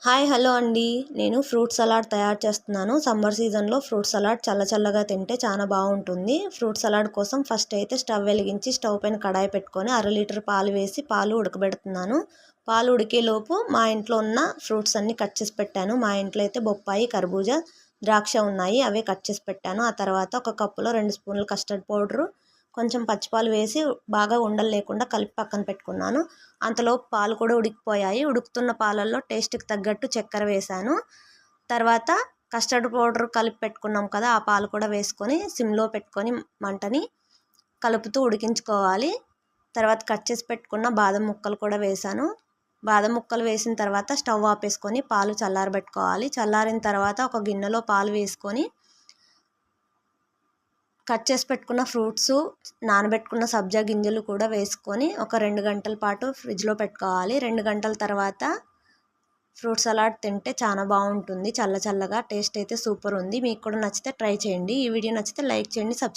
Hi hello అండి. నేను fruit salad తయారు చేస్తున్నాను. సమ్మర్ సీజన్లో ఫ్రూట్ సలాడ్ చల్లగా తింటే చాలా బాగుంటుంది. ఫ్రూట్ సలాడ్ కోసం ఫస్ట్ అయితే స్టవ్ వెలిగించి స్టవ్ పైన కడాయి పెట్టుకొని అర లీటర్ పాలు వేసి పాలు ఉడకబెడుతున్నాను. పాలు ఉడికేలోపు మా ఇంట్లో ఉన్న ఫ్రూట్స్ అన్నీ కట్ చేసి పెట్టాను. మా ఇంట్లో అయితే బొప్పాయి, కర్బూజా, ద్రాక్ష ఉన్నాయి. అవే కట్ చేసి పెట్టాను. ఆ తర్వాత ఒక కప్పులో 2 స్పూన్లు కస్టర్డ్ పౌడరు, కొంచెం పచ్చిపాలు వేసి బాగా ఉండలు లేకుండా కలిపి పక్కన పెట్టుకున్నాను. అంతలోపు పాలు కూడా ఉడికిపోయాయి. ఉడుకుతున్న పాలల్లో టేస్ట్కి తగ్గట్టు చక్కెర వేశాను. తర్వాత కస్టర్డ్ పౌడర్ కలిపి పెట్టుకున్నాం కదా, ఆ పాలు కూడా వేసుకొని సిమ్లో పెట్టుకొని మంటని కలుపుతూ ఉడికించుకోవాలి. తర్వాత కట్ చేసి పెట్టుకున్న బాదం ముక్కలు కూడా వేశాను. బాదం ముక్కలు వేసిన తర్వాత స్టవ్ ఆపేసుకొని పాలు చల్లారబెట్టుకోవాలి. చల్లారిన తర్వాత ఒక గిన్నెలో పాలు వేసుకొని కట్ చేసి పెట్టుకున్న ఫ్రూట్సు, నానబెట్టుకున్న సబ్జా గింజలు కూడా వేసుకొని ఒక 2 గంటల పాటు ఫ్రిడ్జ్లో పెట్టుకోవాలి. 2 గంటల తర్వాత ఫ్రూట్ సలాడ్ తింటే చాలా బాగుంటుంది. చల్లగా టేస్ట్ అయితే సూపర్ ఉంది. మీకు కూడా నచ్చితే ట్రై చేయండి. ఈ వీడియో నచ్చితే లైక్ చేయండి, సబ్స్క్రైబ్